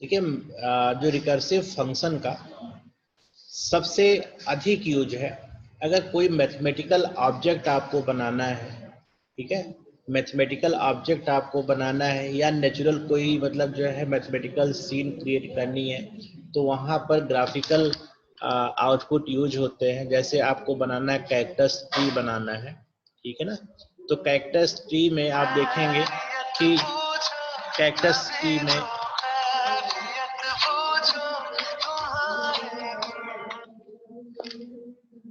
देखिए जो recursive function का सबसे अधिक यूज है, अगर कोई मैथमेटिकल ऑब्जेक्ट आपको बनाना है, ठीक है, मैथमेटिकल ऑब्जेक्ट आपको बनाना है या नेचुरल कोई मतलब जो है मैथमेटिकल सीन क्रिएट करनी है, तो वहाँ पर ग्राफिकल आउटपुट यूज होते हैं। जैसे आपको बनाना है कैरेक्टर्स ट्री बनाना है, ठीक है ना, तो कैरेक्टर्स ट्री में आप देखेंगे कि कैरेक्टर्स ट्री में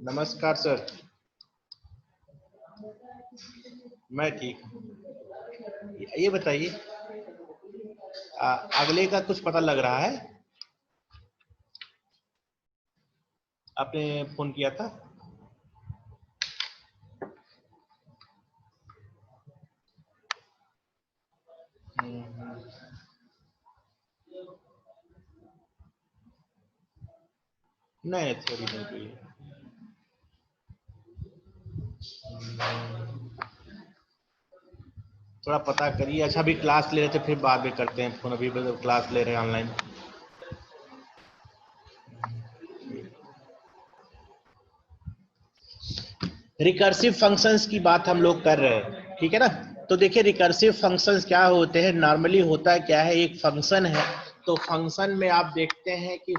नमस्कार सर, मैं ठीक हूँ। ये बताइए अगले का कुछ पता लग रहा है? आपने फोन किया था? नहीं, थ्योरी नहीं कोई। थोड़ा पता करिए। अच्छा अभी क्लास ले रहे थे, फिर बाद में करते हैं फोन, अभी क्लास ले रहे हैं ऑनलाइन। रिकर्सिव फंक्शंस की बात हम लोग कर रहे हैं, ठीक है ना। तो देखिए रिकर्सिव फंक्शंस क्या होते हैं, नॉर्मली होता क्या है, एक फंक्शन है, तो फंक्शन में आप देखते हैं कि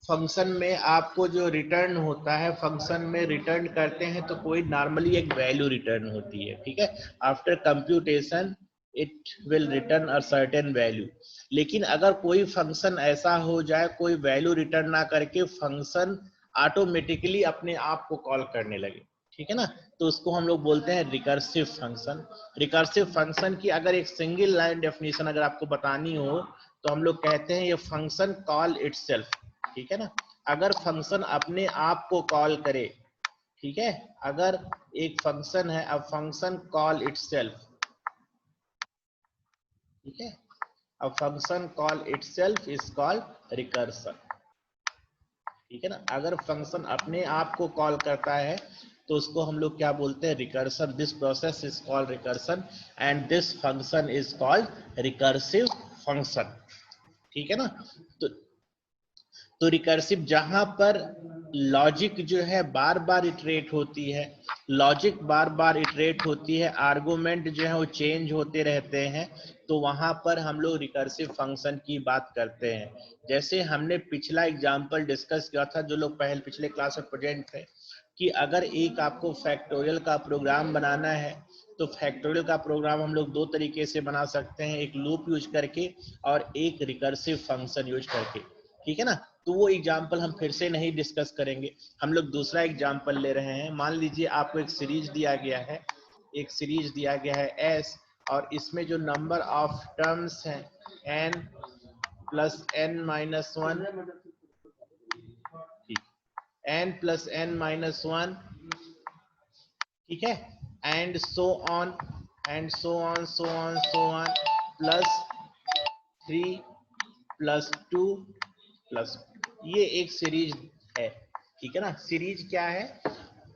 फंक्शन में आपको जो रिटर्न होता है, फंक्शन में रिटर्न करते हैं तो कोई नॉर्मली एक वैल्यू रिटर्न होती है, ठीक है। After computation it will return a certain value. लेकिन अगर कोई फंक्शन ऐसा हो जाए, कोई वैल्यू रिटर्न ना करके फंक्शन ऑटोमेटिकली अपने आप को कॉल करने लगे, ठीक है ना, तो उसको हम लोग बोलते हैं रिकर्सिव फंक्शन। रिकर्सिव फंक्शन की अगर एक सिंगल लाइन डेफिनेशन अगर आपको बतानी हो, तो हम लोग कहते हैं ये फंक्शन कॉल इटसेल्फ, ठीक है ना। अगर फंक्शन अपने आप को कॉल करे, ठीक है, अगर एक फंक्शन है, अब फंक्शन कॉल इटसेल्फ, ठीक है, अब function call itself is called recursion, ठीक है ना। अगर फंक्शन अपने आप को कॉल करता है तो उसको हम लोग क्या बोलते हैं, recursion. This process is called recursion and this function is called recursive function, ठीक है ना। तो रिकर्सिव जहां पर लॉजिक जो है बार बार इटरेट होती है, लॉजिक बार बार इटरेट होती है, आर्गुमेंट जो है वो चेंज होते रहते हैं, तो वहां पर हम लोग रिकर्सिव फंक्शन की बात करते हैं। जैसे हमने पिछला एग्जांपल डिस्कस किया था, जो लोग पहले पिछले क्लास में प्रेजेंट थे, कि अगर एक आपको फैक्टोरियल का प्रोग्राम बनाना है, तो फैक्टोरियल का प्रोग्राम हम लोग दो तरीके से बना सकते हैं, एक लूप यूज करके और एक रिकर्सिव फंक्शन यूज करके, ठीक है ना। तो वो एग्जाम्पल हम फिर से नहीं डिस्कस करेंगे, हम लोग दूसरा एग्जाम्पल ले रहे हैं। मान लीजिए आपको एक सीरीज दिया गया है, एक सीरीज दिया गया है एस, और इसमें जो नंबर ऑफ टर्म्स हैं N plus N minus one, N plus N minus one, ठीक है, and so on and so on so on so on, plus 3 plus 2 plus, ये एक सीरीज है, ठीक है ना। सीरीज क्या है,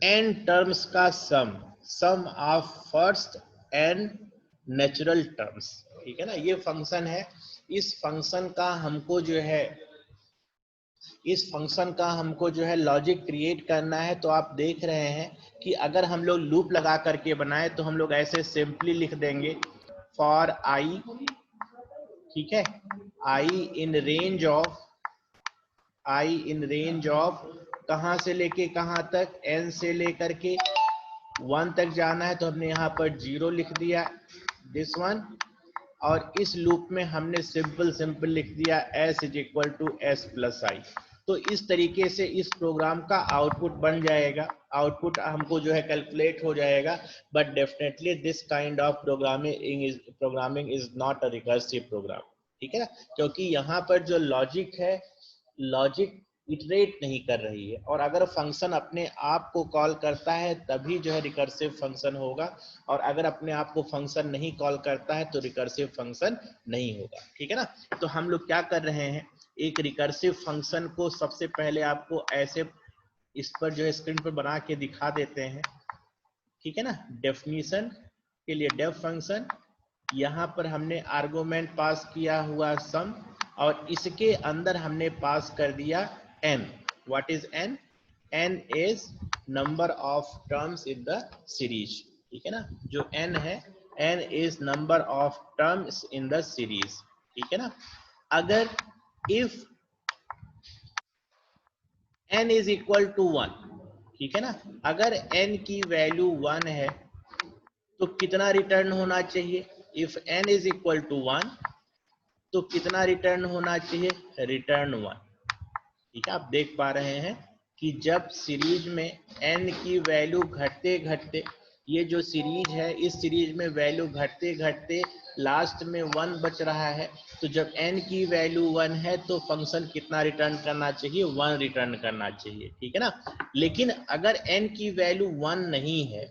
एन टर्म्स का sum, sum of first N natural terms, ठीक है ना, ये फंक्शन है। इस फंक्शन का हमको जो है, इस फंक्शन का हमको जो है लॉजिक क्रिएट करना है। तो आप देख रहे हैं कि अगर हम लोग लूप लगा करके बनाए तो हम लोग ऐसे सिंपली लिख देंगे, फॉर आई, ठीक है, I in range of, I in range of कहां से लेके कहां तक, एन से लेकर के 1 तक जाना है, तो हमने यहाँ पर 0 लिख दिया, दिस वन। और इस लूप में हमने सिंपल लिख दिया s is equal to S plus I. तो इस तरीके से इस प्रोग्राम का आउटपुट बन जाएगा, आउटपुट हमको जो है कैलकुलेट हो जाएगा। But definitely this kind of programming is not a recursive program, ठीक है ना, क्योंकि यहाँ पर जो लॉजिक है, लॉजिक इटरेट नहीं कर रही है, और अगर फंक्शन अपने आप को कॉल करता है तभी जो है रिकर्सिव फंक्शन होगा, और अगर अपने आप को फंक्शन नहीं कॉल करता है तो रिकर्सिव फंक्शन नहीं होगा, ठीक है ना। तो हम लोग क्या कर रहे हैं, एक रिकर्सिव फंक्शन को सबसे पहले आपको ऐसे इस पर जो है स्क्रीन पर बना के दिखा देते हैं, ठीक है ना। डेफिनेशन के लिए डेफ फंक्शन, यहाँ पर हमने आर्गुमेंट पास किया हुआ सम, और इसके अंदर हमने पास कर दिया n. What is n? n is number of terms in the series. ठीक है ना, जो n है, n is number of terms in the series. ठीक है ना. अगर if n is equal to 1, ठीक है ना, अगर n की वैल्यू 1 है तो कितना रिटर्न होना चाहिए? If n is equal to 1 तो कितना रिटर्न होना चाहिए? रिटर्न 1. ठीक है, आप देख पा रहे हैं कि जब सीरीज में n की वैल्यू घटते घटते, ये जो सीरीज है, इस सीरीज में वैल्यू घटते घटते लास्ट में 1 बच रहा है, तो जब n की वैल्यू 1 है तो फंक्शन कितना रिटर्न करना चाहिए? 1 रिटर्न करना चाहिए. ठीक है ना. लेकिन अगर n की वैल्यू 1 नहीं है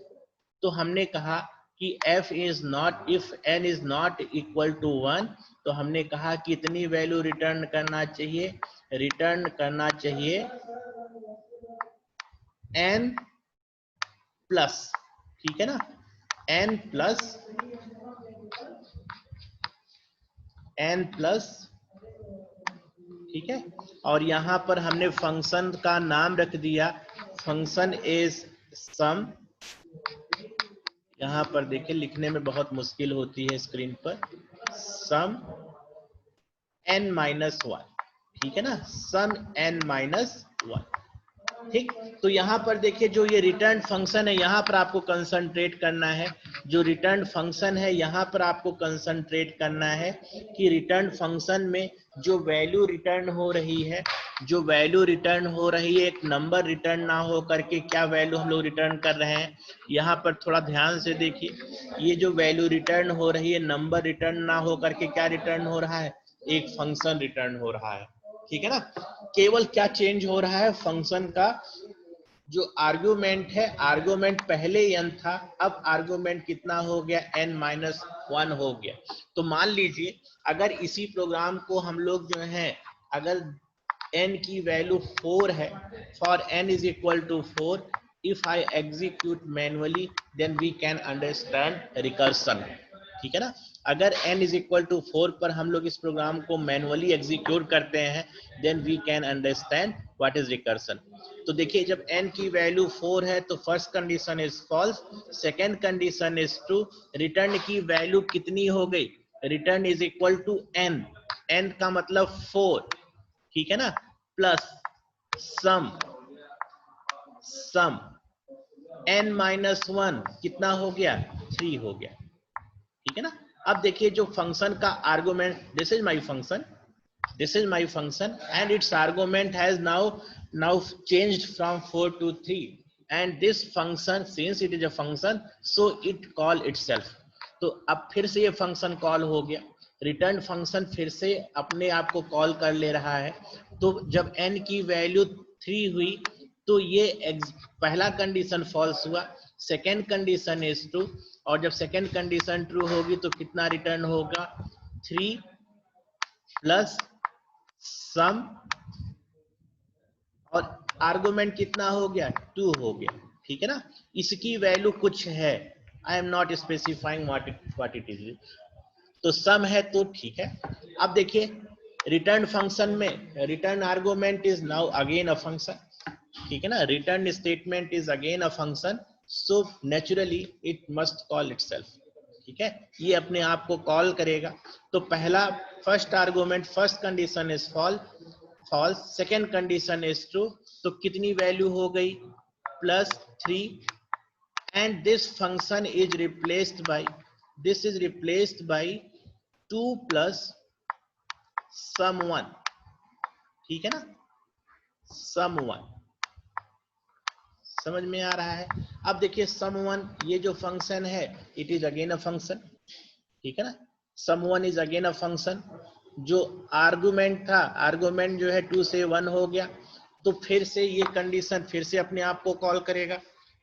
तो हमने कहा कि f is not, if n is not equal to 1, तो हमने कहा कितनी वैल्यू रिटर्न करना चाहिए? रिटर्न करना चाहिए n प्लस. ठीक है ना, n प्लस ठीक है. और यहां पर हमने फंक्शन का नाम रख दिया, फंक्शन इज सम. यहां पर देखिए लिखने में बहुत मुश्किल होती है स्क्रीन पर, सम n माइनस 1. ठीक है ना, सम n माइनस 1. ठीक. तो यहां पर देखिए जो ये रिटर्न फंक्शन है, यहां पर आपको कंसंट्रेट करना है. जो रिटर्न फंक्शन है यहां पर आपको कंसंट्रेट करना है कि रिटर्न फंक्शन में जो वैल्यू रिटर्न हो रही है, जो वैल्यू रिटर्न हो रही है, एक नंबर रिटर्न ना हो करके क्या वैल्यू हम लोग रिटर्न कर रहे हैं? यहाँ पर थोड़ा ध्यान से देखिए, ये जो वैल्यू रिटर्न हो रही है, नंबर रिटर्न ना हो करके क्या रिटर्न हो रहा है? एक फंक्शन रिटर्न हो रहा है. ठीक है ना. केवल क्या चेंज हो रहा है? फंक्शन का जो आर्गुमेंट है, आर्गुमेंट पहले n था, अब आर्गुमेंट कितना हो गया? n माइनस 1 हो गया. तो मान लीजिए अगर इसी प्रोग्राम को हम लोग जो है, अगर n की वैल्यू 4 है, for n is equal to 4, if I execute manually then we can understand recursion. ठीक है ना. अगर n इज इक्वल टू 4 पर हम लोग इस प्रोग्राम को मैनुअली एग्जीक्यूट करते हैं, then we can understand what is recursion. तो देखिए जब n की वैल्यू 4 है तो first condition is false, second condition is true. Return की वैल्यू कितनी हो गई? Return is equal to n. n का मतलब 4. ठीक है ना, प्लस सम n माइनस 1 कितना हो गया? 3 हो गया. ठीक है ना. अब देखिए जो फंक्शन का argument, this is my function, this is my function, and its argument has now changed from 4 to 3, and this function, since it is a function, so it call itself. तो अब फिर से ये फंक्शन कॉल हो गया, return function फिर से अपने आप को कॉल कर ले रहा है. तो जब n की वैल्यू 3 हुई तो ये पहला कंडीशन फॉल्स हुआ, सेकेंड कंडीशन इज ट्रू, और जब सेकेंड कंडीशन ट्रू होगी तो कितना रिटर्न होगा? 3 प्लस सम, और आर्गुमेंट कितना हो गया? 2 हो गया. ठीक है ना. इसकी वैल्यू कुछ है, I am not specifying what it is. तो सम है तो ठीक है. अब देखिए रिटर्न फंक्शन में return argument is now again a function. ठीक है ना, return statement is again a function, so naturally it must call itself. ठीक है, ये अपने आप को कॉल करेगा. तो पहला first argument, first condition is false, second condition is true, तो कितनी वैल्यू हो गई? Plus 3, and this function is replaced by 2 plus sum 1. ठीक है ना, सम 1. समझ में आ रहा है? अब देखिए सम 1, ये जो फंक्शन है it is again a function. ठीक है ना, सम 1 इज अगेन अ फंक्शन. जो आर्गुमेंट था, आर्गुमेंट जो है 2 से 1 हो गया, तो फिर से ये कंडीशन फिर से अपने आप को कॉल करेगा.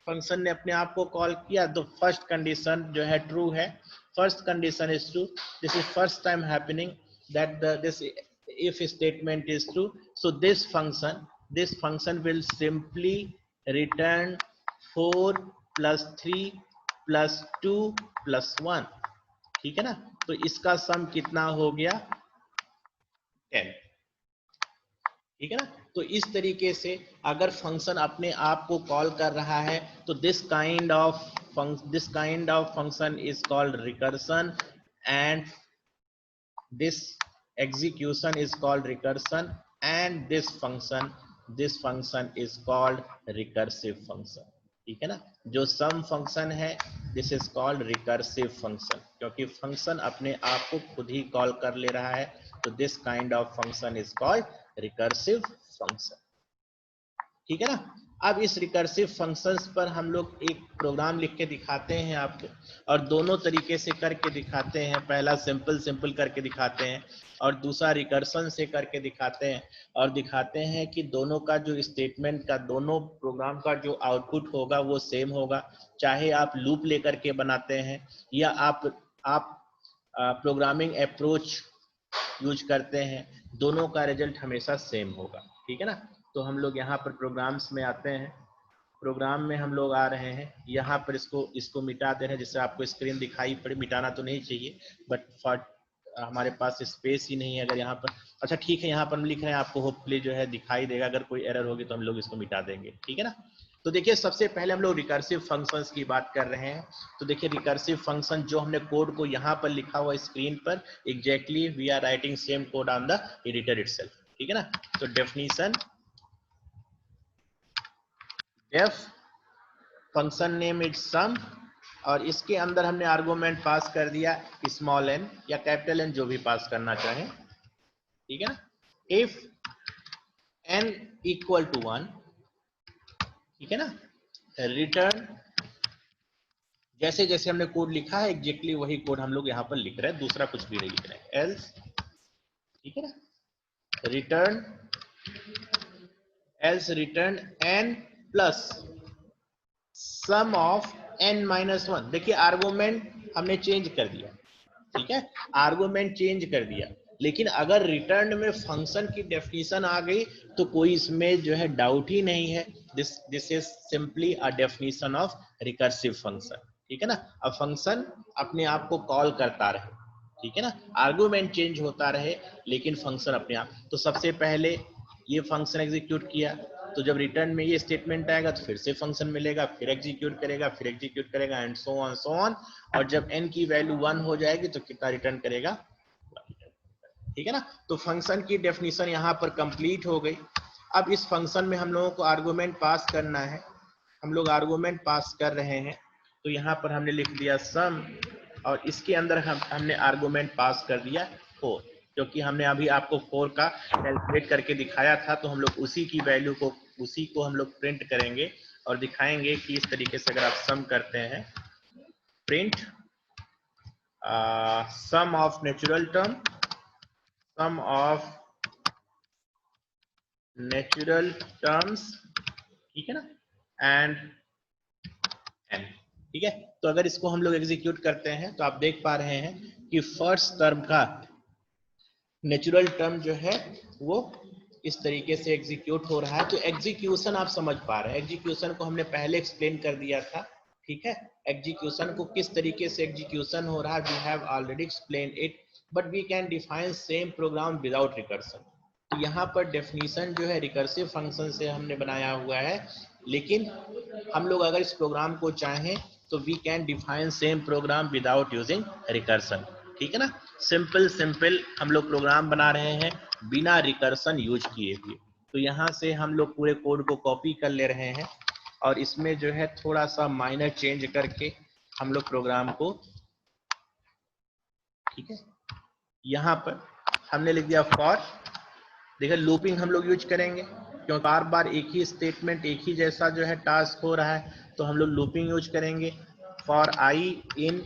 फंक्शन ने अपने आप को कॉल किया तो फर्स्ट कंडीशन जो है ट्रू है, first condition is true. This is first time happening that this if statement is true, so this function will simply return 4 plus 3 plus 2 plus 1. ठीक है ना. तो इसका सम कितना हो गया 10, ठीक है ना। तो इस तरीके से अगर फंक्शन अपने आप को कॉल कर रहा है तो this kind of function is called recursion, and this execution is called recursion, and this function is called recursive function, ठीक है ना। जो सम फंक्शन है this is called recursive function, क्योंकि फंक्शन अपने आप को खुद ही कॉल कर ले रहा है, तो this kind of function is called recursive function, ठीक है ना। अब इस रिकर्सिव फंक्शंस पर हम लोग एक प्रोग्राम लिख के दिखाते हैं आपको, और दोनों तरीके से करके दिखाते हैं। पहला सिंपल करके दिखाते हैं और दूसरा रिकर्सन से करके दिखाते हैं, और दिखाते हैं कि दोनों का जो स्टेटमेंट का, दोनों प्रोग्राम का जो आउटपुट होगा वो सेम होगा, चाहे आप लूप लेकर के बनाते हैं या आप प्रोग्रामिंग अप्रोच यूज करते हैं, दोनों का रिजल्ट हमेशा सेम होगा, ठीक है ना। तो हम लोग यहाँ पर प्रोग्राम्स में आते हैं, प्रोग्राम में हम लोग आ रहे हैं, यहाँ पर इसको मिटा दे रहे हैं जिससे आपको स्क्रीन दिखाई पड़े। मिटाना तो नहीं चाहिए, बट फॉर हमारे पास स्पेस ही नहीं है अगर यहाँ पर। अच्छा ठीक है, यहाँ पर हम लिख रहे हैं, आपको होपफुली जो है दिखाई देगा। अगर कोई एरर होगी तो हम लोग इसको मिटा देंगे, ठीक है ना। तो देखिए सबसे पहले हम लोग रिकर्सिव फंक्शंस की बात कर रहे हैं। तो देखिए रिकर्सिव फंक्शन जो हमने कोड को यहाँ पर लिखा हुआ स्क्रीन पर, exactly we are writing same code on the editor itself, ठीक है ना। तो definition, def function name is sum, और इसके अंदर हमने आर्गुमेंट पास कर दिया स्मॉल n या कैपिटल N, जो भी पास करना चाहे, ठीक है ना। इफ n इक्वल टू 1, ठीक है ना, रिटर्न, जैसे जैसे हमने कोड लिखा है एग्जैक्टली वही कोड हम लोग यहाँ पर लिख रहे हैं, दूसरा कुछ भी नहीं लिख रहे हैं। एल्स, ठीक है ना, return, else return n plus sum of n minus 1। देखिए आर्गुमेंट हमने चेंज कर दिया, ठीक है, आर्गुमेंट चेंज कर दिया, लेकिन अगर रिटर्न में फंक्शन की डेफिनेशन आ गई तो कोई इसमें जो है डाउट ही नहीं है। This is simply a definition of recursive function, ठीक है ना। अब फंक्शन अपने आप को कॉल करता रहे, ठीक है ना, आर्गुमेंट चेंज होता रहे लेकिन फंक्शन अपने आप। तो सबसे पहले ये फंक्शन एग्जीक्यूट किया, तो जब रिटर्न में ये स्टेटमेंट आएगा तो फिर से फंक्शन मिलेगा, फिर एग्जीक्यूट करेगा एंड सो ऑन, और जब n की वैल्यू 1 हो जाएगी तो कितना रिटर्न करेगा, ठीक है ना। तो फंक्शन की डेफिनेशन यहाँ पर कंप्लीट हो गई। अब इस फंक्शन में हम लोगों को आर्गुमेंट पास करना है, हम लोग आर्गुमेंट पास कर रहे हैं, तो यहाँ पर हमने लिख दिया सम, और इसके अंदर हमने आर्गुमेंट पास कर दिया 4, क्योंकि हमने अभी आपको 4 का कैलकुलेट करके दिखाया था, तो हम लोग उसी की वैल्यू को, उसी को हम लोग प्रिंट करेंगे और दिखाएंगे कि इस तरीके से अगर आप सम करते हैं, print sum of natural term, sum of natural terms, ठीक है ना, एंड n, ठीक है। तो अगर इसको हम लोग एग्जीक्यूट करते हैं तो आप देख पा रहे हैं कि फर्स्ट टर्म का नेचुरल टर्म जो है वो इस तरीके से एग्जीक्यूट हो रहा है। तो एग्जीक्यूशन आप समझ पा रहे हैं, एग्जीक्यूशन को हमने पहले एक्सप्लेन कर दिया था, ठीक है। एग्जीक्यूशन को किस तरीके से एग्जीक्यूशन हो रहा है, we have already explain it, but we can define same program without recursion. तो यहाँ पर डेफिनेशन जो है रिकर्सिव फंक्शन से हमने बनाया हुआ है, लेकिन हम लोग अगर इस प्रोग्राम को चाहें तो we can define same program without using recursion, ठीक है ना। सिंपल हम लोग प्रोग्राम बना रहे हैं बिना रिकर्सन यूज किए हुए। तो यहाँ से हम लोग पूरे कोड को कॉपी कर ले रहे हैं और इसमें जो है थोड़ा सा माइनर चेंज करके हम लोग प्रोग्राम को, ठीक है, यहाँ पर हमने लिख दिया फॉर। देखिए लूपिंग हम लोग यूज करेंगे क्योंकि बार बार एक ही स्टेटमेंट, एक ही जैसा जो है टास्क हो रहा है, तो हम लोग लूपिंग यूज करेंगे। For I in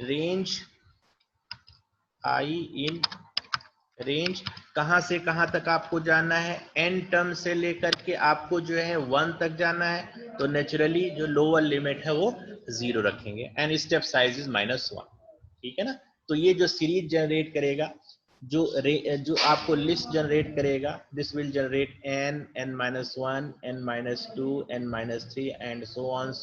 range, I in range कहां से कहां तक आपको जाना है, n टर्म से लेकर के आपको जो है 1 तक जाना है, तो नेचुरली जो लोअर लिमिट है वो 0 रखेंगे, एंड स्टेप साइज इज -1, ठीक है ना। तो ये जो सीरीज जनरेट करेगा, जो आपको लिस्ट जनरेट करेगा, this will generate n-1, n-2, n-3 and so on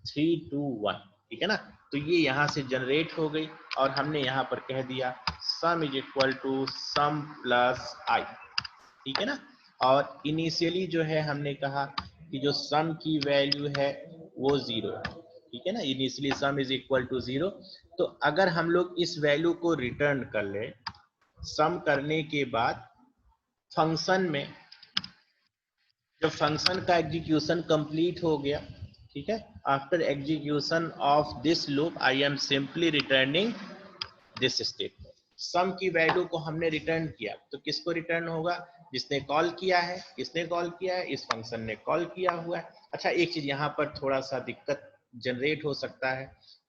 3 to 1, ठीक है ना। तो ये यहाँ से जनरेट हो गई और हमने यहाँ पर कह दिया sum is equal to sum plus I, ठीक है ना। और इनिशियली जो है हमने कहा कि जो सम की वैल्यू है वो 0 है, ठीक है ना। Initially sum is equal to 0। तो अगर हम लोग इस वैल्यू को रिटर्न कर ले, सम करने के बाद फंक्शन में जब फंक्शन का एग्जीक्यूशन कंप्लीट हो गया, ठीक है, after execution of this loop I am simply returning this statement. Sum की वैल्यू को हमने रिटर्न किया तो किसको रिटर्न होगा, जिसने कॉल किया है। किसने कॉल किया है, इस फंक्शन ने कॉल किया हुआ है। अच्छा, एक चीज यहाँ पर थोड़ा सा दिक्कत जनरेट हो सकता है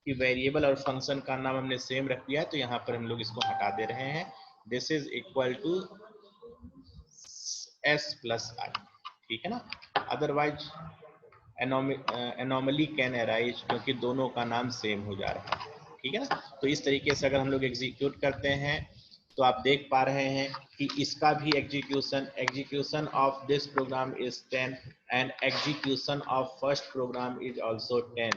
कि वेरिएबल और फंक्शन का नाम हमने सेम रख दिया है, तो यहाँ पर हम लोग इसको हटा दे रहे हैं। This is equal to S plus I, ठीक है ना। अदरवाइज एनोमली कैन अराइज, क्योंकि दोनों का नाम सेम हो जा रहा है, ठीक है ना। तो इस तरीके से अगर हम लोग एग्जीक्यूट करते हैं तो आप देख पा रहे हैं कि इसका भी execution of this program is 10 and execution of first program is also 10।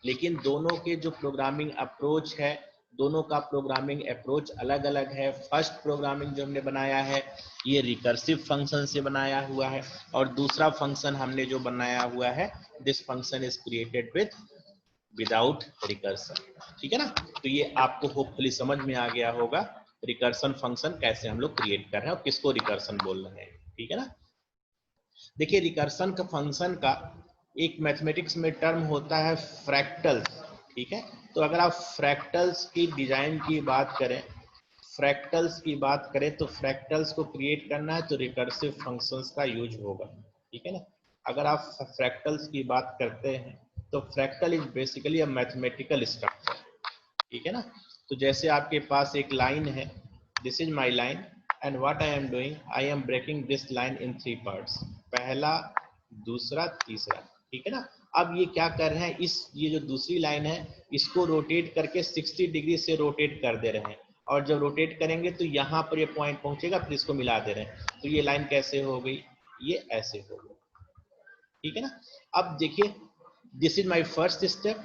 लेकिन दोनों के जो प्रोग्रामिंग अप्रोच है, दोनों का प्रोग्रामिंग अप्रोच अलग अलग है। फर्स्ट प्रोग्रामिंग जो हमने बनाया है ये रिकर्सिव फंक्शन से बनाया हुआ है, और दूसरा फंक्शन हमने जो बनाया हुआ है, this function is created without recursion, ठीक है ना। तो ये आपको होपफुली समझ में आ गया होगा रिकर्सन फंक्शन कैसे हम लोग क्रिएट कर रहे हैं और किसको रिकर्सन बोल रहे हैं, ठीक है ना। देखिए, रिकर्सन का फंक्शन का एक मैथमेटिक्स में टर्म होता है फ्रैक्टल्स, ठीक है। तो अगर आप फ्रैक्टल्स की डिजाइन की बात करें, तो फ्रैक्टल्स को क्रिएट करना है तो रिकर्सिव फंक्शंस का यूज होगा, ठीक है ना। अगर आप फ्रैक्टल्स की बात करते हैं तो fractal is basically a mathematical structure, ठीक है ना। तो जैसे आपके पास एक लाइन है, this is my line and what I am doing, I am breaking this line in 3 parts, पहला, दूसरा, तीसरा, ठीक है ना। अब ये क्या कर रहे हैं, ये जो दूसरी लाइन है इसको रोटेट करके 60 डिग्री से रोटेट कर दे रहे हैं, और जब रोटेट करेंगे तो यहाँ पर ये पॉइंट पहुंचेगा, फिर इसको मिला दे रहे हैं। तो ये लाइन कैसे हो गई, ये ऐसे हो गई, ठीक है ना। अब देखिए, this is my first step,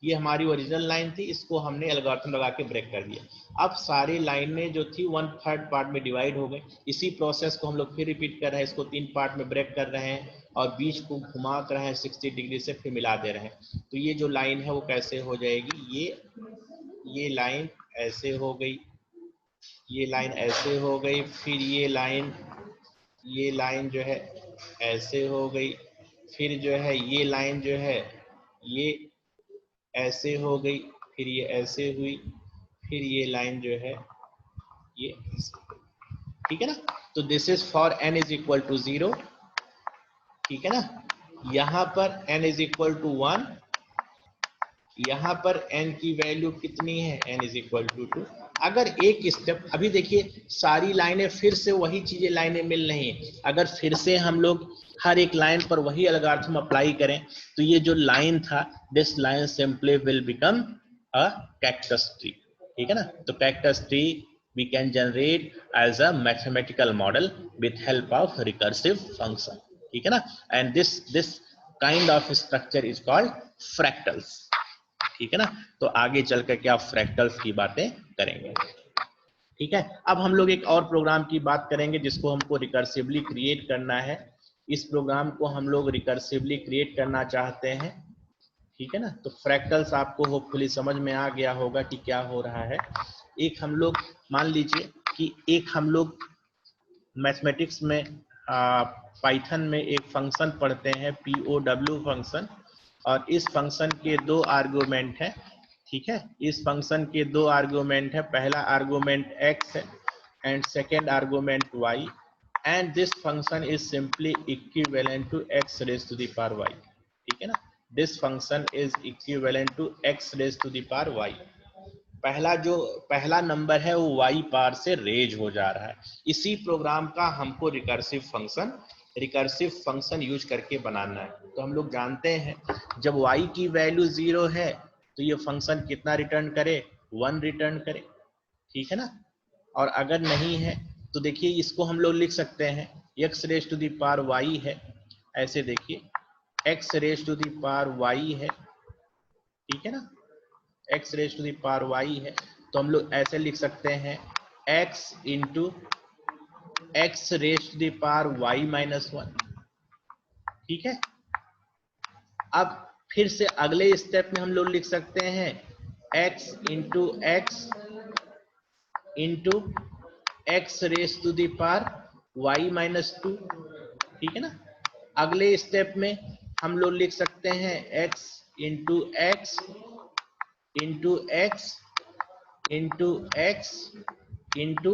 ये हमारी ओरिजिनल लाइन थी, इसको हमने एल्गोरिथम लगा के ब्रेक कर दिया। अब सारी लाइनें जो थी 1/3 पार्ट में डिवाइड हो गई। इसी प्रोसेस को हम लोग फिर रिपीट कर रहे हैं, इसको 3 पार्ट में ब्रेक कर रहे हैं और बीच को घुमा कर रहे हैं 60 डिग्री से, फिर मिला दे रहे हैं। तो ये जो लाइन है वो कैसे हो जाएगी, ये लाइन ऐसे हो गई, ये लाइन ऐसे हो गई, फिर ये लाइन जो है ऐसे हो गई, फिर जो है ये लाइन जो है ये ऐसे हो गई, फिर ये ऐसे हुई, फिर ये लाइन जो है ये ऐसे, ठीक है ना। तो this is for n is equal to 0, ठीक है ना। यहां पर n इज इक्वल टू 1, यहाँ पर n की वैल्यू कितनी है, n इज इक्वल टू 2। अगर एक स्टेप, अभी देखिए सारी लाइनें फिर से वही चीजें लाइनें मिल रही हैं, अगर फिर से हम लोग हर एक लाइन पर वही एल्गोरिथम अप्लाई करें तो ये जो लाइन था, this line simply will become a cactus tree, ठीक है ना। तो cactus tree we can generate as a mathematical model with help of recursive function, ठीक है ना। and this kind of structure is called fractals, ठीक है ना। तो आगे चल कर के आप फ्रैक्टल्स की बातें करेंगे, ठीक है। अब हम लोग एक और प्रोग्राम की बात करेंगे जिसको हमको रिकर्सिवली क्रिएट करना है। इस प्रोग्राम को हम लोग रिकर्सिवली क्रिएट करना चाहते हैं, ठीक है ना। तो फ्रैक्टल्स आपको होपफुली समझ में आ गया होगा कि क्या हो रहा है। एक हम लोग मान लीजिए कि एक हम लोग मैथमेटिक्स में पाइथन में एक फंक्शन पढ़ते हैं POW फंक्शन, और इस फंक्शन के 2 आर्गुमेंट है, ठीक है। इस फंक्शन के 2 आर्गुमेंट है, पहला आर्गुमेंट x है and second argument y, and this function is simply equivalent to x raise to the power y, ठीक है ना। This function is equivalent to x raise to the power y। पहला number है वो y पार से raise हो जा रहा है। इसी प्रोग्राम का हमको रिकर्सिव फंक्शन यूज करके बनाना है। तो हम लोग जानते हैं जब y की वैल्यू 0 है तो ये फंक्शन कितना रिटर्न करे, 1 रिटर्न करे, ठीक है ना। और अगर नहीं है तो देखिए इसको हम लोग लिख सकते हैं x raise to the power y है, ऐसे देखिए x raise to the power y है, ठीक है ना। x raise to the power y है, तो हम लोग ऐसे लिख सकते हैं x into x raise to the power y minus 1। ठीक है, अब फिर से अगले स्टेप में हम लोग लिख सकते हैं x into x raise to the power y minus 2। ठीक है ना, अगले स्टेप में हम लोग लिख सकते हैं x into x into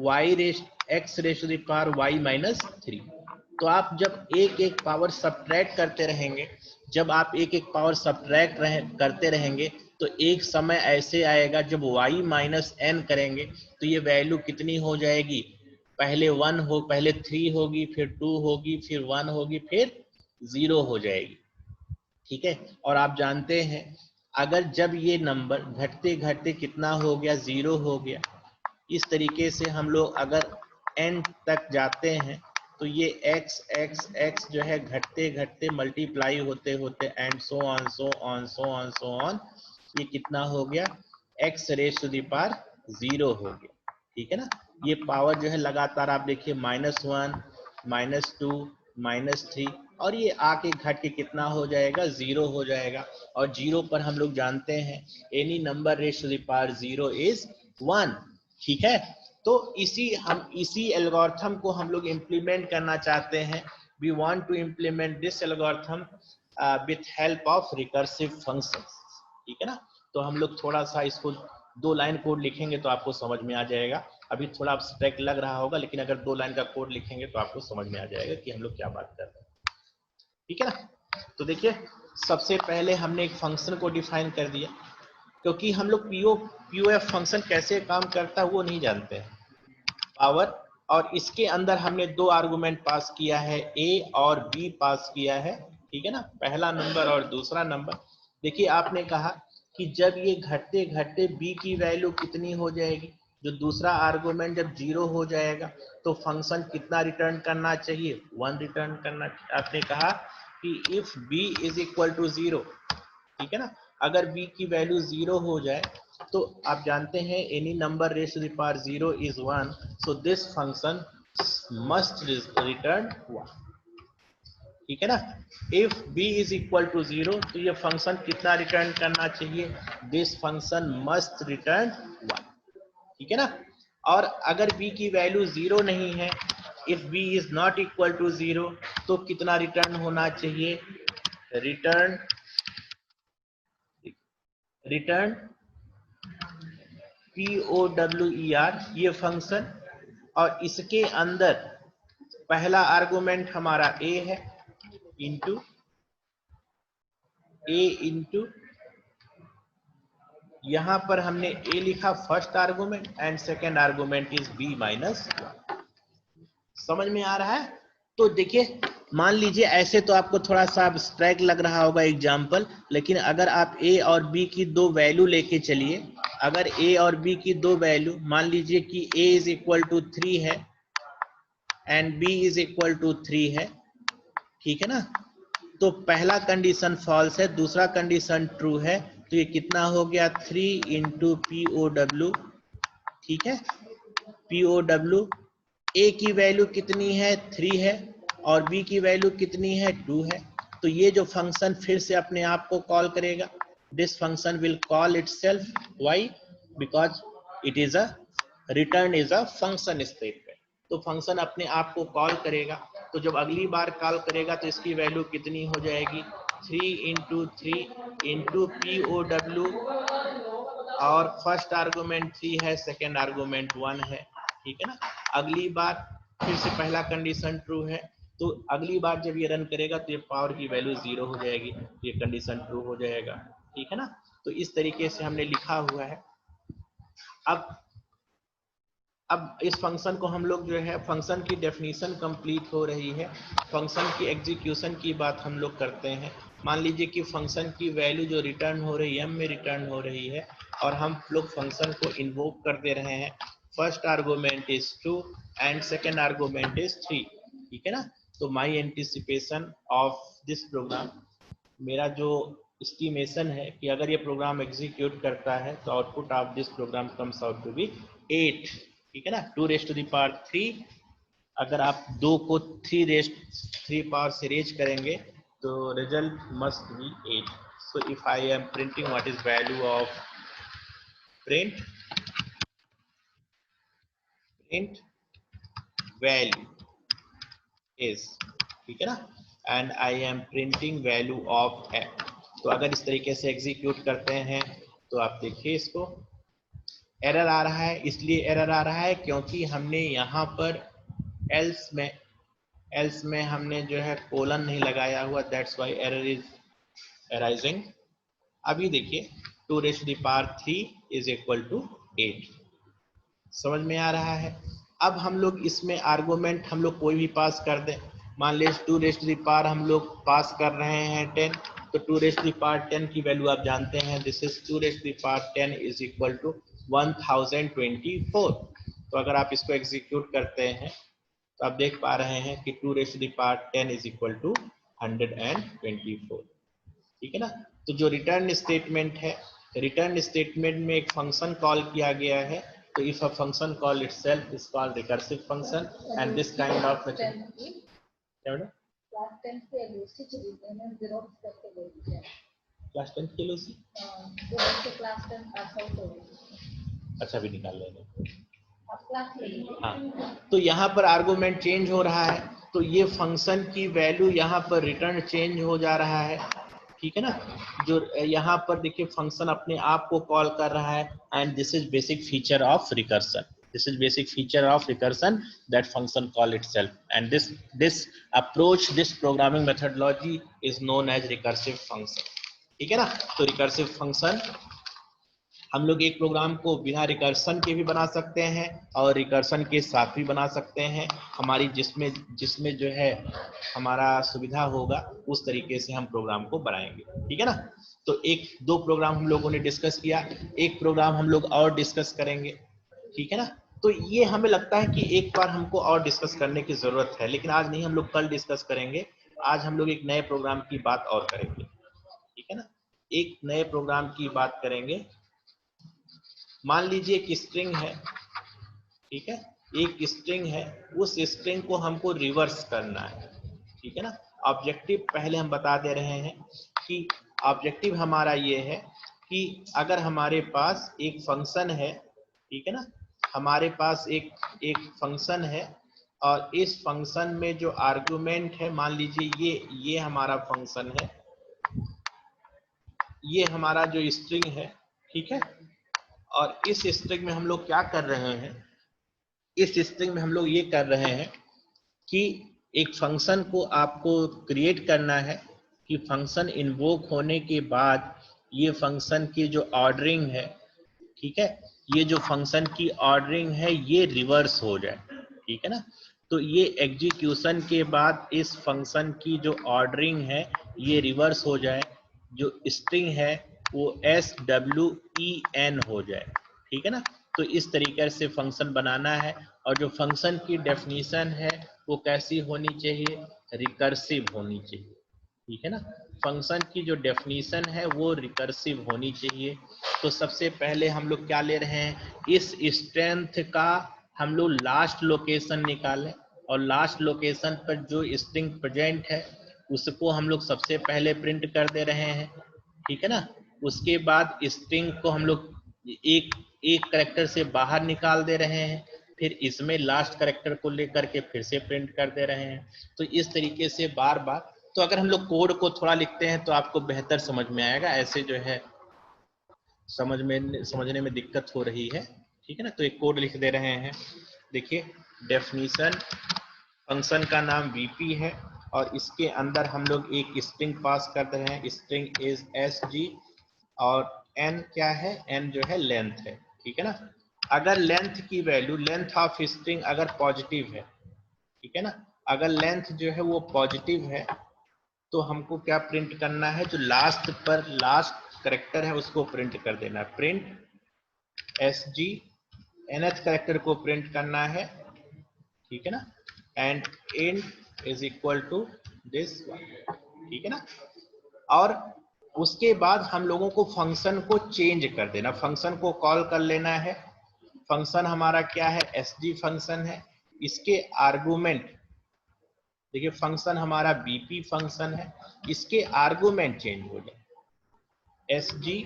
y raise x raise to the power y minus 3। तो आप जब एक एक पावर सब्ट्रैक्ट करते रहेंगे, जब आप एक एक पावर सब्ट्रैक्ट करते रहेंगे तो एक समय ऐसे आएगा जब y माइनस n करेंगे तो ये वैल्यू कितनी हो जाएगी, पहले 1 हो, पहले 3 होगी, फिर 2 होगी, फिर 1 होगी, फिर 0 हो जाएगी। ठीक है, और आप जानते हैं अगर जब ये नंबर घटते घटते कितना हो गया, 0 हो गया, इस तरीके से हम लोग अगर n तक जाते हैं तो ये x जो है घटते घटते मल्टीप्लाई होते होते एंड सो ऑन ये कितना हो गया, x raise to the power 0 हो गया। ठीक है ना, ये पावर जो है लगातार आप देखिए -1 -2 -3 और ये आके घट के कितना हो जाएगा, 0 हो जाएगा। और 0 पर हम लोग जानते हैं any number raise to the power 0 is 1। ठीक है, तो इसी एल्गोरिथम को हम लोग इम्प्लीमेंट करना चाहते हैं। We want to implement this algorithm with help of recursive functions. ठीक है ना, तो हम लोग थोड़ा सा इसको 2 लाइन कोड लिखेंगे तो आपको समझ में आ जाएगा। अभी थोड़ा abstract लग रहा होगा, लेकिन अगर 2 लाइन का कोड लिखेंगे तो आपको समझ में आ जाएगा कि हम लोग क्या बात कर रहे हैं। ठीक है ना, तो देखिए सबसे पहले हमने एक फंक्शन को डिफाइन कर दिया, क्योंकि हम लोग पीओएफ फंक्शन कैसे काम करता है वो नहीं जानते हैं। पावर, और इसके अंदर हमने 2 आर्गुमेंट पास किया है, ए और बी पास किया है। ठीक है ना, पहला नंबर और दूसरा नंबर। देखिए आपने कहा कि जब ये घटते घटते बी की वैल्यू कितनी हो जाएगी, जो दूसरा आर्गुमेंट जब 0 हो जाएगा तो फंक्शन कितना रिटर्न करना चाहिए, 1 रिटर्न करना। आपने कहा कि if B is equal to 0, ठीक है ना, अगर b की वैल्यू 0 हो जाए तो आप जानते हैं any number raise to the power 0 is 1, so this function must return 1। ठीक है ना, if b is equal to 0 तो ये फंक्शन कितना रिटर्न करना चाहिए, दिस फंक्शन मस्ट रिटर्न 1। ठीक है ना, और अगर b की वैल्यू 0 नहीं है, if b is not equal to 0 तो कितना रिटर्न होना चाहिए, रिटर्न POWER ये फंक्शन, और इसके अंदर पहला आर्गुमेंट हमारा a है इंटू यहां पर हमने a लिखा first argument and second argument is b minus 1। समझ में आ रहा है? तो देखिए मान लीजिए ऐसे तो आपको थोड़ा सा abstract लग रहा होगा एग्जाम्पल, लेकिन अगर आप a और b की 2 वैल्यू लेके चलिए, अगर a और b की 2 वैल्यू मान लीजिए कि a इज इक्वल टू 3 है and b is equal to 3 है। ठीक है ना, तो पहला कंडीशन फॉल्स है, दूसरा कंडीशन ट्रू है, तो ये कितना हो गया, 3 इंटू POW। ठीक है, POW a की वैल्यू कितनी है, 3 है, और b की वैल्यू कितनी है, 2 है। तो ये जो फंक्शन फिर से अपने आप को कॉल करेगा, this function will call itself, why, because it is a return is a function statement. तो फंक्शन अपने आप को कॉल करेगा, तो जब अगली बार कॉल करेगा तो इसकी वैल्यू कितनी हो जाएगी, 3 इंटू POW, और फर्स्ट आर्गुमेंट 3 है, सेकेंड आर्गुमेंट 1 है। ठीक है ना, अगली बार फिर से पहला कंडीशन ट्रू है, तो अगली बार जब ये रन करेगा तो ये पावर की वैल्यू 0 हो जाएगी, ये कंडीशन ट्रू हो जाएगा। ठीक है ना, तो इस तरीके से हमने लिखा हुआ है। अब इस फंक्शन को हम लोग जो है, फंक्शन की डेफिनेशन कंप्लीट हो रही है, फंक्शन की एग्जीक्यूशन की बात हम लोग करते हैं। मान लीजिए कि फंक्शन की वैल्यू जो रिटर्न हो रही है m में रिटर्न हो रही है, और हम लोग फंक्शन को इन्वोक कर दे रहे हैं, first argument is 2 and second argument is 3। ठीक है ना, तो माई एंटिसिपेशन ऑफ दिस प्रोग्राम, मेरा जो एस्टिमेशन है कि अगर ये प्रोग्राम एग्जीक्यूट करता है तो output of this program comes out to be 8, ठीक है ना, 2 रेज़ टू द पावर 3। अगर आप 2 को 3 पावर से रेज करेंगे तो result must be 8। So if I am printing what is value of print value is, ठीक है ना, and I am printing value of x. तो अगर इस तरीके से एग्जीक्यूट करते हैं तो आप देखिए इसको एरर आ रहा है। इसलिए एरर आ रहा है क्योंकि हमने यहाँ पर एल्स में हमने जो है कोलन नहीं लगाया हुआ, that's why error is arising. अभी देखिए 2 raise to the power 3 is equal to 8, समझ में आ रहा है। अब हम लोग इसमें आर्गुमेंट हम लोग कोई भी पास कर दें। मान लीजिए 2 रेज़ टू द पावर हम लोग पास कर रहे हैं 10, तो 2 रेज़ टू द पावर 10 की वैल्यू आप जानते हैं, this is 2 raise to the power 10 is equal to 1024। तो अगर आप इसको एग्जीक्यूट करते हैं तो आप देख पा रहे हैं कि 2 raise to the power 10 is equal to 124, ठीक है ना। तो जो रिटर्न स्टेटमेंट है, रिटर्न स्टेटमेंट में एक फंक्शन कॉल किया गया है, तो if a function call itself is called recursive function and this kind of class 10 के लिए अच्छा भी निकाल लेंगे। हाँ, तो यहाँ पर आर्गुमेंट चेंज हो रहा है, तो ये फंक्शन की वैल्यू यहाँ पर रिटर्न चेंज हो जा रहा है, ठीक है ना। जो यहाँ पर देखिए फंक्शन अपने आप को कॉल कर रहा है and this is basic feature of recursion, this is basic feature of recursion that function call itself, and this approach, this programming methodology is known as recursive function, ठीक है ना। तो रिकर्सिव फंक्शन हम लोग एक प्रोग्राम को बिना recursion के भी बना सकते हैं और रिकर्सन के साथ भी बना सकते हैं, हमारी जिसमें जो है हमारा सुविधा होगा उस तरीके से हम प्रोग्राम को बनाएंगे, ठीक है ना। तो एक दो प्रोग्राम हम लोगों ने डिस्कस किया, एक प्रोग्राम हम लोग और डिस्कस करेंगे, ठीक है ना। तो ये हमें लगता है कि एक बार हमको और डिस्कस करने की जरूरत है, लेकिन आज नहीं, हम लोग कल डिस्कस करेंगे। आज हम लोग एक नए प्रोग्राम की बात और करेंगे, ठीक है ना, एक नए प्रोग्राम की बात करेंगे। मान लीजिए एक स्ट्रिंग है, ठीक है, एक स्ट्रिंग है, उस स्ट्रिंग को हमको रिवर्स करना है, ठीक है ना। ऑब्जेक्टिव पहले हम बता दे रहे हैं कि ऑब्जेक्टिव हमारा ये है कि अगर हमारे पास एक फंक्शन है, ठीक है ना, हमारे पास एक फंक्शन है और इस फंक्शन में जो आर्गुमेंट है, मान लीजिए ये हमारा फंक्शन है, ये हमारा जो स्ट्रिंग है, ठीक है। और इस स्ट्रिंग में हम लोग क्या कर रहे हैं, इस स्ट्रिंग में हम लोग ये कर रहे हैं कि एक फंक्शन को आपको क्रिएट करना है कि फंक्शन इन्वोक होने के बाद ये फंक्शन की जो ऑर्डरिंग है, ठीक है, ये जो फंक्शन की ऑर्डरिंग है ये रिवर्स हो जाए, ठीक है ना। तो ये एग्जीक्यूशन के बाद इस फंक्शन की जो ऑर्डरिंग है ये रिवर्स हो जाए, जो स्ट्रिंग है वो SWEN हो जाए, ठीक है ना। तो इस तरीके से फंक्शन बनाना है और जो फंक्शन की डेफिनेशन है वो कैसी होनी चाहिए, रिकर्सिव होनी चाहिए, ठीक है ना। फंक्शन की जो डेफिनेशन है वो रिकर्सिव होनी चाहिए। तो सबसे पहले हम लोग क्या ले रहे हैं, इस स्ट्रेंथ का हम लोग लास्ट लोकेशन निकालें और लास्ट लोकेशन पर जो स्ट्रिंग प्रेजेंट है उसको हम लोग सबसे पहले प्रिंट कर दे रहे हैं, ठीक है ना। उसके बाद स्ट्रिंग को हम लोग एक कैरेक्टर से बाहर निकाल दे रहे हैं, फिर इसमें लास्ट कैरेक्टर को लेकर के फिर से प्रिंट कर दे रहे हैं। तो इस तरीके से बार बार, तो अगर हम लोग कोड को थोड़ा लिखते हैं तो आपको बेहतर समझ में आएगा, ऐसे जो है समझने में दिक्कत हो रही है, ठीक है ना। तो एक कोड लिख दे रहे हैं, देखिए डेफिनेशन, फंक्शन का नाम VP है और इसके अंदर हम लोग एक स्ट्रिंग पास कर रहे हैं, स्ट्रिंग इज SG और n क्या है, n जो है लेंथ है, ठीक है ना। अगर लेंथ की वैल्यू, लेंथ ऑफ स्ट्रिंग अगर पॉजिटिव है, ठीक है ना, अगर लेंथ जो है वो पॉजिटिव है तो हमको क्या प्रिंट करना है, जो लास्ट पर लास्ट कैरेक्टर है उसको प्रिंट कर देना है, प्रिंट SG, nth कैरेक्टर को प्रिंट करना है, ठीक है ना, and int is equal to this one, ठीक है ना। और उसके बाद हम लोगों को फंक्शन को चेंज कर देना, फंक्शन को कॉल कर लेना है। फंक्शन हमारा क्या है, एसजी फंक्शन है। इसके आर्गुमेंट देखिए, फंक्शन हमारा बीपी फंक्शन है, इसके आर्गुमेंट चेंज हो जाए, एसजी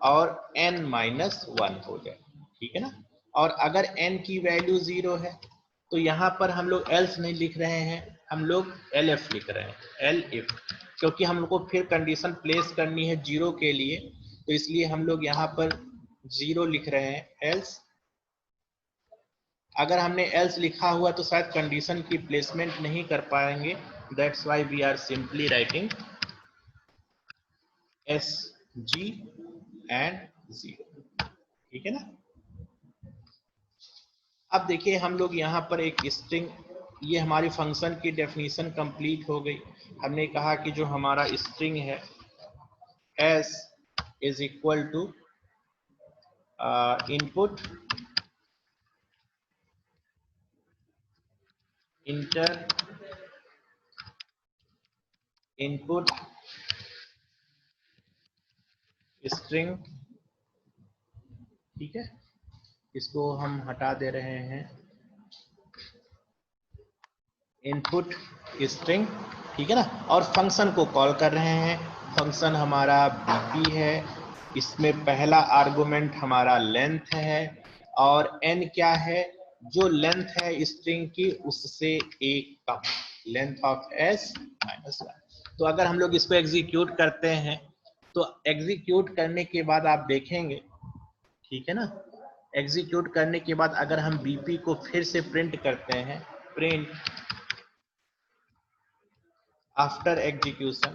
और n-1 हो जाए, ठीक है ना। और अगर n की वैल्यू 0 है तो यहाँ पर हम लोग एल्स नहीं लिख रहे हैं, हम लोग एलएफ लिख रहे हैं, एलएफ, क्योंकि हम लोग को फिर कंडीशन प्लेस करनी है 0 के लिए, तो इसलिए हम लोग यहाँ पर 0 लिख रहे हैं, एल्स। अगर हमने एल्स लिखा हुआ तो शायद कंडीशन की प्लेसमेंट नहीं कर पाएंगे, that's why we are simply writing S G and 0, ठीक है ना। अब देखिए हम लोग यहाँ पर एक स्ट्रिंग, ये हमारी फंक्शन की डेफिनेशन कंप्लीट हो गई। हमने कहा कि जो हमारा स्ट्रिंग है s is equal to input enter input string, ठीक है। इसको हम हटा दे रहे हैं, इनपुट स्ट्रिंग, ठीक है ना। और फंक्शन को कॉल कर रहे हैं, फंक्शन हमारा बीपी है, इसमें पहला आर्गुमेंट हमारा लेंथ है, और n क्या है, जो लेंथ है स्ट्रिंग की उससे एक कम, लेंथ ऑफ s माइनस 1। तो अगर हम लोग इसको एग्जीक्यूट करते हैं तो एग्जीक्यूट करने के बाद आप देखेंगे, ठीक है ना, एग्जीक्यूट करने के बाद अगर हम बीपी को फिर से प्रिंट करते हैं, प्रिंट आफ्टर एग्जीक्यूशन,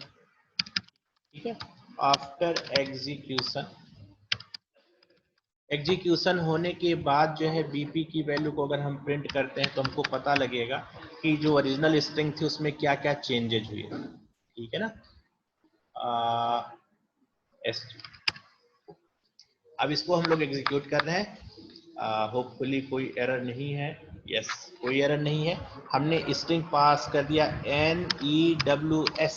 ठीक है, आफ्टर एग्जीक्यूशन, एग्जीक्यूशन होने के बाद जो है बीपी की वैल्यू को अगर हम प्रिंट करते हैं तो हमको पता लगेगा कि जो ओरिजिनल स्ट्रिंग थी उसमें क्या क्या चेंजेज हुए, ठीक है ना। अब इसको हम लोग एग्जीक्यूट कर रहे हैं, होपफुली कोई एरर नहीं है, यस कोई एरर नहीं है। हमने स्ट्रिंग पास कर दिया NEWS,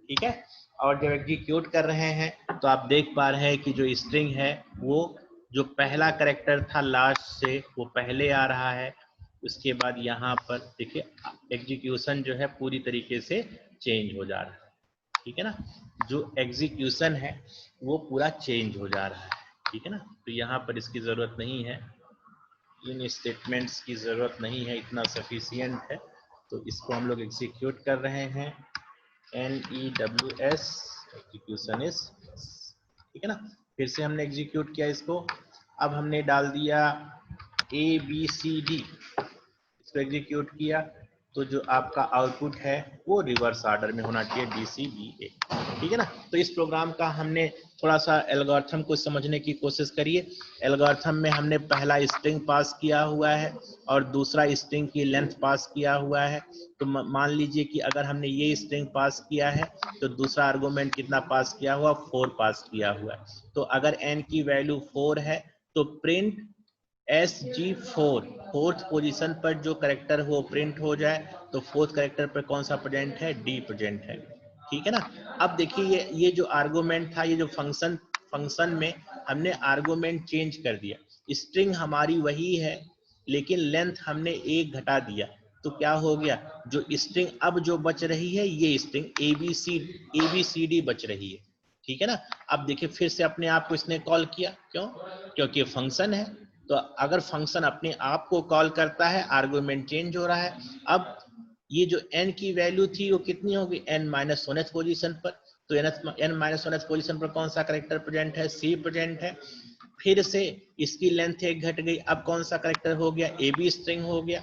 ठीक है। और जब एग्जीक्यूट कर रहे हैं तो आप देख पा रहे हैं कि जो स्ट्रिंग है वो जो पहला कैरेक्टर था लास्ट से वो पहले आ रहा है, उसके बाद यहाँ पर देखिए एग्जीक्यूशन जो है पूरी तरीके से चेंज हो जा रहा है, ठीक है ना। जो एग्जीक्यूशन है वो पूरा चेंज हो जा रहा है, ठीक है ना। तो यहाँ पर इसकी जरूरत नहीं है, इन स्टेटमेंट्स की जरूरत नहीं है, इतना सफिशियंट है। तो इसको हम लोग एग्जीक्यूट कर रहे हैं, NEWS एग्जीक्यूशन इज, ठीक है ना। फिर से हमने एग्जीक्यूट किया इसको, अब हमने डाल दिया ABCD, इसको एग्जीक्यूट किया तो जो आपका आउटपुट है वो रिवर्स ऑर्डर में होना चाहिए DCBA, ठीक है ना। तो इस प्रोग्राम का हमने थोड़ा सा एल्गोरिथम को समझने की कोशिश करिए। एल्गोरिथम में हमने पहला स्ट्रिंग पास किया हुआ है और दूसरा स्ट्रिंग की लेंथ पास किया हुआ है। तो मान लीजिए कि अगर हमने ये स्ट्रिंग पास किया है तो दूसरा आर्गुमेंट कितना पास किया हुआ, 4 पास किया हुआ है। तो अगर n की वैल्यू 4 है तो प्रिंट SG4, फोर्थ पोजीशन पर जो करेक्टर हो प्रिंट हो जाए, तो फोर्थ करेक्टर पर कौन सा प्रेजेंट है, D प्रेजेंट है, ठीक है ना। अब देखिए ये जो आर्गुमेंट था, ये जो फंक्शन में हमने आर्गुमेंट चेंज कर दिया, स्ट्रिंग हमारी वही है लेकिन लेंथ हमने एक घटा दिया, तो क्या हो गया, जो स्ट्रिंग अब जो बच रही है ये स्ट्रिंग ABCD बच रही है, ठीक है ना। अब देखिए फिर से अपने आप को इसने कॉल किया, क्यों, क्योंकि फंक्शन है। तो अगर फंक्शन अपने आप को कॉल करता है, आर्गुमेंट चेंज हो रहा है। अब ये जो n की वैल्यू थी वो कितनी होगी, n-1th पोजीशन पर, तो n-1th पोजीशन पर कौन सा करेक्टर प्रेजेंट है, C प्रेजेंट है। फिर से इसकी लेंथ एक घट गई, अब कौन सा करेक्टर हो गया, AB स्ट्रिंग हो गया,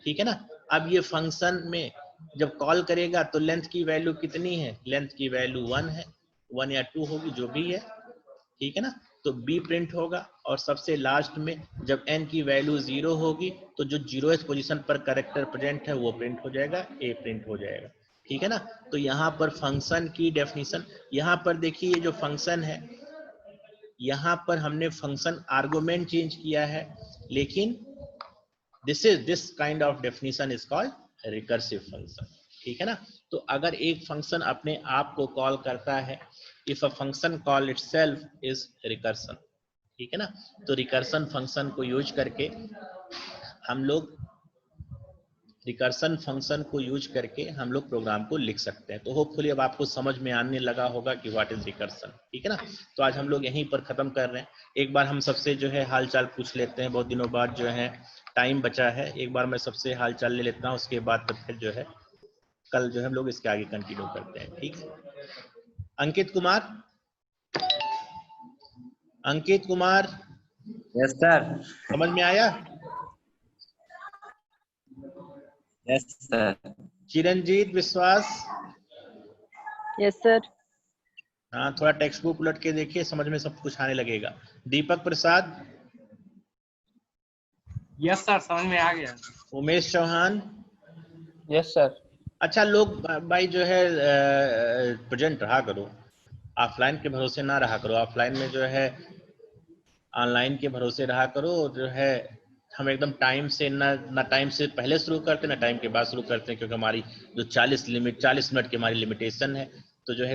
ठीक है ना। अब ये फंक्शन में जब कॉल करेगा तो लेंथ की वैल्यू कितनी है, लेंथ की वैल्यू 1 है, 1 या 2 होगी जो भी है, ठीक है ना। तो B प्रिंट होगा और सबसे लास्ट में जब n की वैल्यू 0 होगी तो जो 0th पोजीशन पर कैरेक्टर प्रेजेंट है वो प्रिंट हो जाएगा, A प्रिंट हो जाएगा, ठीक है ना। तो यहाँ पर फंक्शन की डेफिनेशन, यहाँ पर देखिए ये जो फंक्शन है, यहाँ पर हमने फंक्शन आर्गुमेंट चेंज किया है, लेकिन this kind of definition is called recursive function, ठीक है ना। तो अगर एक फंक्शन अपने आप को कॉल करता है, if a function call itself is recursion, ठीक है ना। तो रिकर्सन फंक्शन को यूज करके हम लोग रिकर्सन फंक्शन को यूज करके हम लोग प्रोग्राम को लिख सकते हैं। तो होपफुली अब आपको समझ में आने लगा होगा कि व्हाट इज रिकर्सन, ठीक है ना। तो आज हम लोग यहीं पर खत्म कर रहे हैं। एक बार हम सबसे जो है हाल चाल पूछ लेते हैं, बहुत दिनों बाद जो है टाइम बचा है, एक बार मैं सबसे हाल चाल ले लेता हूँ, उसके बाद तब फिर जो है कल जो है हम लोग इसके आगे कंटिन्यू करते हैं, ठीक है। Ankit Kumar, Ankit Kumar, yes sir. समझ में आया? Yes sir. चिरंजीत विश्वास, यस सर। हाँ थोड़ा टेक्स्ट बुक उलट के देखिए, समझ में सब कुछ आने लगेगा। दीपक प्रसाद, यस सर, समझ में आ गया। Umesh Chauhan, yes sir. अच्छा लोग भाई जो है प्रेजेंट रहा करो, ऑफलाइन के भरोसे ना रहा करो। ऑफलाइन में जो है ऑनलाइन के भरोसे रहा करो। जो है हम एकदम टाइम से ना टाइम से पहले शुरू करते ना टाइम के बाद शुरू करते हैं, क्योंकि हमारी जो 40 मिनट की हमारी लिमिटेशन है। तो जो है